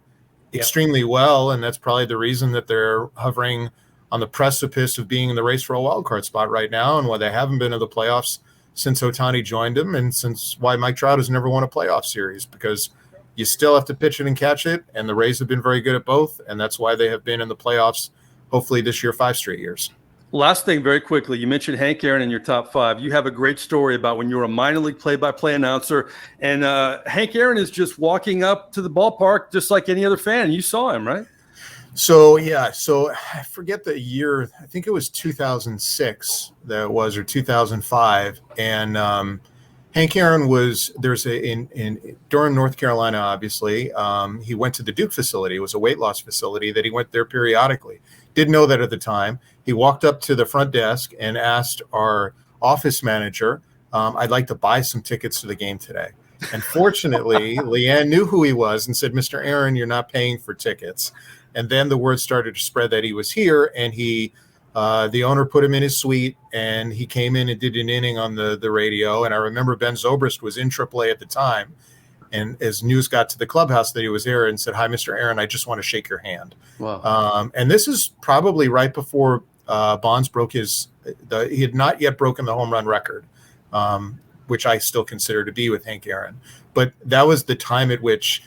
extremely well, and that's probably the reason that they're hovering on the precipice of being in the race for a wild card spot right now, and why they haven't been in the playoffs since Ohtani joined them, and since why Mike Trout has never won a playoff series, because you still have to pitch it and catch it, and the Rays have been very good at both, and that's why they have been in the playoffs, hopefully this year, 5 straight years. Last thing, very quickly, you mentioned Hank Aaron in your top 5. You have a great story about when you were a minor league play-by-play announcer, and Hank Aaron is just walking up to the ballpark just like any other fan. You saw him, right? So I forget the year. I think it was 2006 that it was, or 2005, and Hank Aaron was during North Carolina. Obviously, he went to the Duke facility. It was a weight loss facility that he went there periodically. Didn't know that at the time. He walked up to the front desk and asked our office manager, I'd like to buy some tickets to the game today. And fortunately, Leanne knew who he was and said, Mr. Aaron, you're not paying for tickets. And then the word started to spread that he was here, and the owner put him in his suite, and he came in and did an inning on the radio. And I remember Ben Zobrist was in AAA at the time. And as news got to the clubhouse that he was there, and said, hi, Mr. Aaron, I just want to shake your hand. Wow. And this is probably right before Bonds broke he had not yet broken the home run record, which I still consider to be with Hank Aaron. But that was the time at which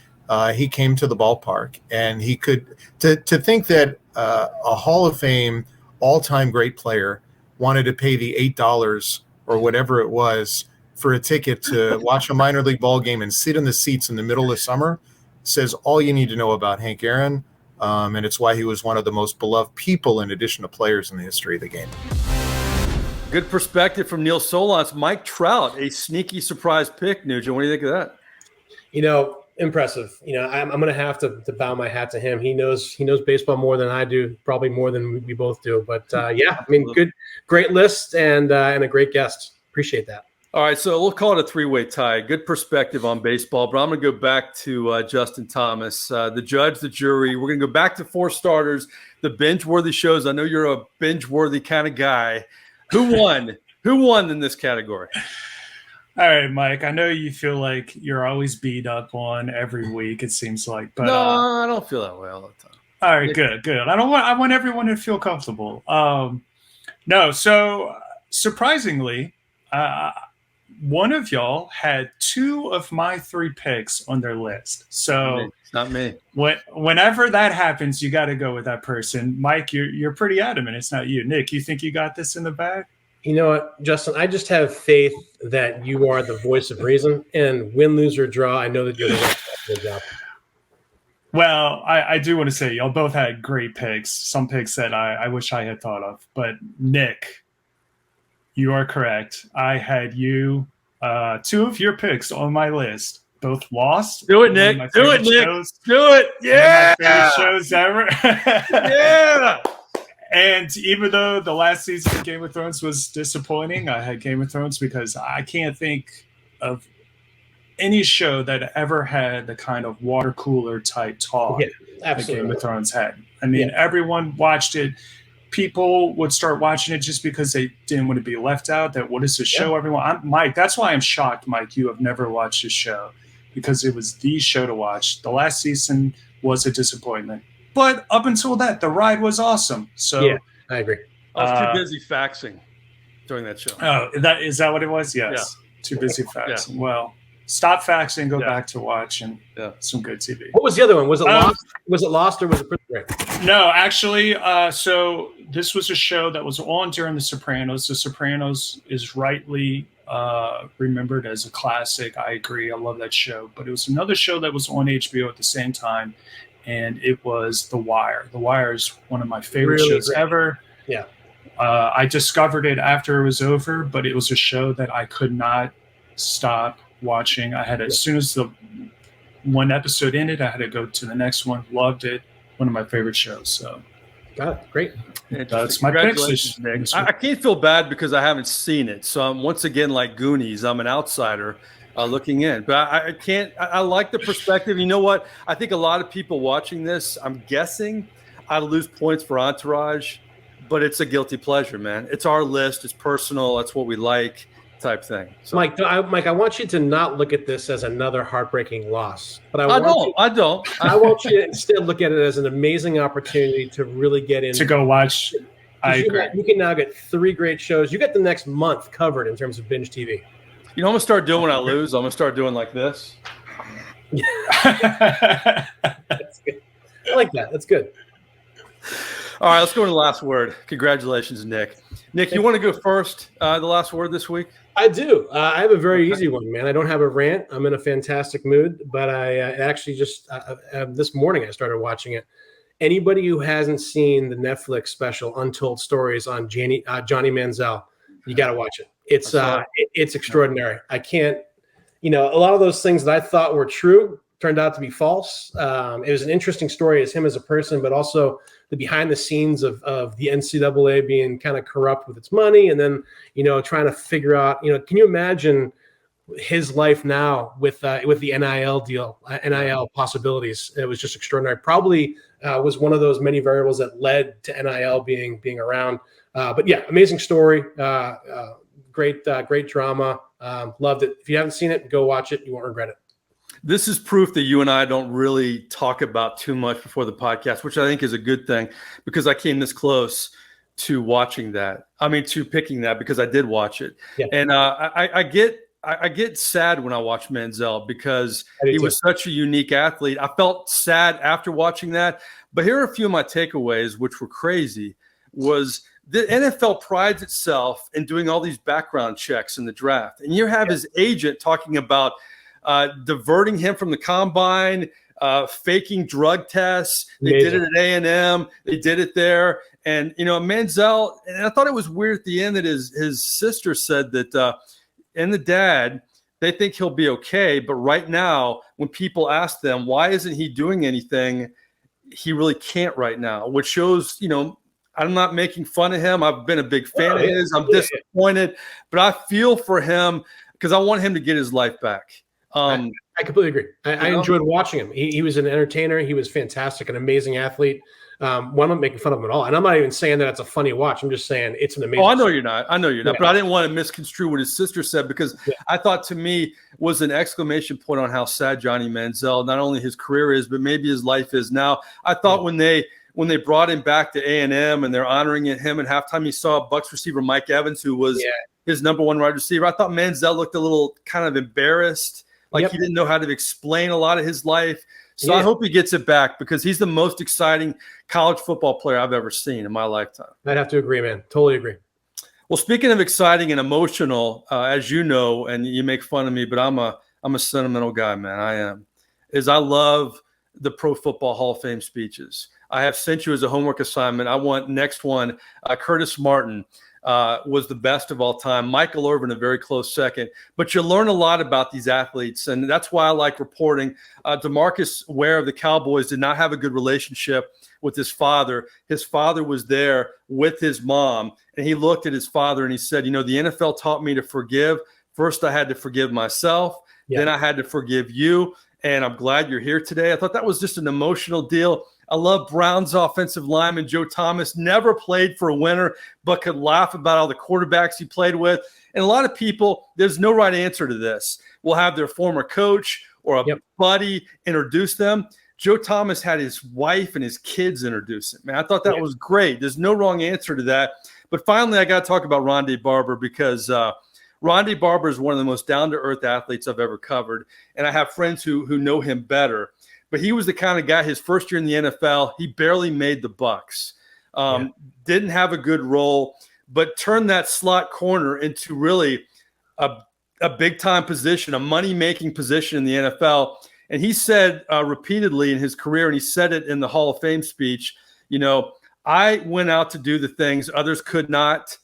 he came to the ballpark, and he could, to think that a Hall of Fame all-time great player wanted to pay the $8 or whatever it was for a ticket to watch a minor league ball game and sit in the seats in the middle of summer says all you need to know about Hank Aaron. And it's why he was one of the most beloved people in addition to players in the history of the game. Good perspective from Neil Solondz. Mike Trout, a sneaky surprise pick, Nugent. What do you think of that? You know, impressive. You know, I'm going to have to bow my hat to him. He knows baseball more than I do, probably more than we both do. But yeah, I mean, great list and a great guest. Appreciate that. All right, so we'll call it a 3-way tie. Good perspective on baseball, but I'm going to go back to Justin Thomas, the judge, the jury. We're going to go back to 4 starters, the binge-worthy shows. I know you're a binge-worthy kind of guy. Who won? Who won in this category? All right, Mike, I know you feel like you're always beat up on every week, it seems like. But no, I don't feel that way all the time. All right, good. I want everyone to feel comfortable. No, so surprisingly, one of y'all had 2 of my 3 picks on their list. So it's not me. Whenever that happens, you got to go with that person. Mike, you're pretty adamant it's not you. Nick, you think you got this in the bag? You know what, Justin? I just have faith that you are the voice of reason, and win, lose, or draw, I know that you're the one to do the job. Well, I do want to say y'all both had great picks. Some picks that I wish I had thought of. But Nick, you are correct. I had you 2 of your picks on my list, both lost. Do it, Nick. Do it, Nick. Do it. Yeah. One of my favorite shows ever. Yeah. And even though the last season of Game of Thrones was disappointing, I had Game of Thrones because I can't think of any show that ever had the kind of water cooler type talk that Game of Thrones had. I mean, everyone watched it. People would start watching it just because they didn't want to be left out. That what is the show? Everyone, Mike. That's why I'm shocked, Mike. You have never watched this show because it was the show to watch. The last season was a disappointment, but up until that, the ride was awesome. So yeah, I agree. I was too busy faxing during that show. Oh, is that what it was? Yes, too busy faxing. Yeah. Well, stop faxing. Go back to watching some good TV. What was the other one? Was it Lost? Was it Lost or was it Prison Break? No, actually. So this was a show that was on during The Sopranos. The Sopranos is rightly remembered as a classic. I agree. I love that show. But it was another show that was on HBO at the same time, and it was The Wire. The Wire is one of my favorite shows ever. Yeah. I discovered it after it was over, but it was a show that I could not stop watching. I had, as soon as the one episode ended, I had to go to the next one. Loved it. One of my favorite shows. So Got it. Great. that's my picks. Congratulations, Nick. I can't feel bad because I haven't seen it. So I'm once again like Goonies. I'm an outsider looking in. But I can't. I like the perspective. You know what? I think a lot of people watching this, I'm guessing, I'd lose points for Entourage, but it's a guilty pleasure, man. It's our list. It's personal. That's what we like, type thing. So, Mike, I want you to not look at this as another heartbreaking loss, but I don't. I want you to instead look at it as an amazing opportunity to really get in. To go watch. I agree. You can now get 3 great shows. You get the next month covered in terms of binge TV. You know, I'm gonna start doing when I lose. I'm gonna start doing like this. That's good. I like that. That's good. All right, let's go to the last word. Congratulations, Nick. Nick, you want to go first? The last word this week? I do. I have a very easy one, man. I don't have a rant. I'm in a fantastic mood, but I actually just this morning I started watching it. Anybody who hasn't seen the Netflix special Untold Stories on Johnny Manziel, you got to watch it. It's extraordinary. I can't, a lot of those things that I thought were true turned out to be false. It was an interesting story as him as a person, but also the behind the scenes of the NCAA being kind of corrupt with its money. And then, trying to figure out, can you imagine his life now with the NIL deal, NIL possibilities? It was just extraordinary. Probably was one of those many variables that led to NIL being around. But yeah, amazing story. Great drama. Loved it. If you haven't seen it, go watch it. You won't regret it. This is proof that you and I don't really talk about too much before the podcast, which I think is a good thing because I came this close to watching that. To picking that because I did watch it. Yeah. And I get sad when I watch Manziel because he was such a unique athlete. I felt sad after watching that. But here are a few of my takeaways, which were crazy, was the NFL prides itself in doing all these background checks in the draft. And you have his agent talking about diverting him from the combine, faking drug tests. They did it at A&M. They did it there. And, Manziel, and I thought it was weird at the end that his sister said that and the dad, they think he'll be okay. But right now, when people ask them, why isn't he doing anything, he really can't right now, which shows, I'm not making fun of him. I've been a big fan of his. I'm disappointed, but I feel for him because I want him to get his life back. I completely agree. I enjoyed watching him. He was an entertainer. He was fantastic, an amazing athlete. I'm not making fun of him at all. And I'm not even saying that it's a funny watch. I'm just saying it's an amazing. Oh, I know you're not. But I didn't want to misconstrue what his sister said because I thought to me was an exclamation point on how sad Johnny Manziel, not only his career is, but maybe his life is now. I thought when they brought him back to A&M and they're honoring him at halftime, he saw Bucs receiver Mike Evans, who was his number one wide receiver. I thought Manziel looked a little kind of embarrassed. Like he didn't know how to explain a lot of his life. So I hope he gets it back because he's the most exciting college football player I've ever seen in my lifetime. I'd have to agree, man. Totally agree. Well, speaking of exciting and emotional, as you know, and you make fun of me, but I'm a sentimental guy, man. I am. I love the Pro Football Hall of Fame speeches. I have sent you as a homework assignment. I want next one. Curtis Martin was the best of all time. Michael Irvin, a very close second. But you learn a lot about these athletes, and that's why I like reporting. DeMarcus Ware of the Cowboys did not have a good relationship with his father. His father was there with his mom, and he looked at his father and he said, the NFL taught me to forgive. First, I had to forgive myself. Then I had to forgive you, and I'm glad you're here today. I thought that was just an emotional deal. I love Brown's offensive lineman, Joe Thomas, never played for a winner, but could laugh about all the quarterbacks he played with. And a lot of people, there's no right answer to this. Will have their former coach or a buddy introduce them. Joe Thomas had his wife and his kids introduce him. Man, I thought that was great. There's no wrong answer to that. But finally, I got to talk about Rondé Barber because Rondé Barber is one of the most down-to-earth athletes I've ever covered. And I have friends who know him better. But he was the kind of guy, his first year in the NFL, he barely made the Bucs. Didn't have a good role, but turned that slot corner into really a big-time position, a money-making position in the NFL. And he said repeatedly in his career, and he said it in the Hall of Fame speech, I went out to do the things others could not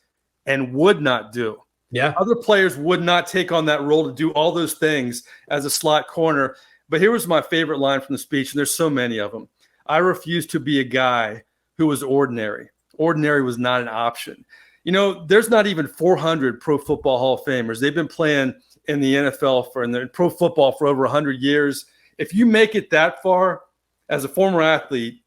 and would not do. Yeah. Other players would not take on that role to do all those things as a slot corner. But here was my favorite line from the speech, and there's so many of them. I refuse to be a guy who was ordinary. Ordinary was not an option. You know, there's not even 400 Pro Football Hall of Famers. They've been playing in the NFL and in pro football for over 100 years. If you make it that far as a former athlete,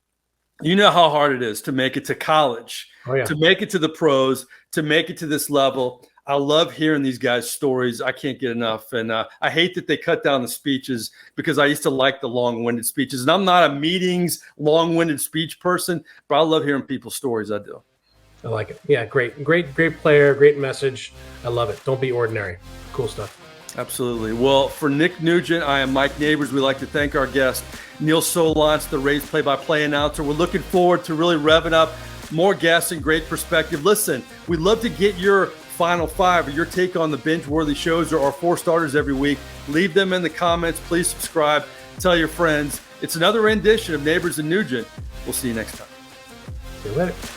you know how hard it is to make it to college, to make it to the pros, to make it to this level. I love hearing these guys' stories. I can't get enough. And I hate that they cut down the speeches because I used to like the long-winded speeches. And I'm not a meetings, long-winded speech person, but I love hearing people's stories. I do. I like it. Yeah, great player, great message. I love it. Don't be ordinary. Cool stuff. Absolutely. Well, for Nick Nugent, I am Mike Neighbors. We'd like to thank our guest, Neil Solondz, the Rays play-by-play announcer. We're looking forward to really revving up more guests and great perspective. Listen, we'd love to get your final five or your take on the binge-worthy shows or our 4 starters every week. Leave them in the comments. Please subscribe. Tell your friends. It's another rendition of Neighbors and Nugent. We'll see you next time. See you later.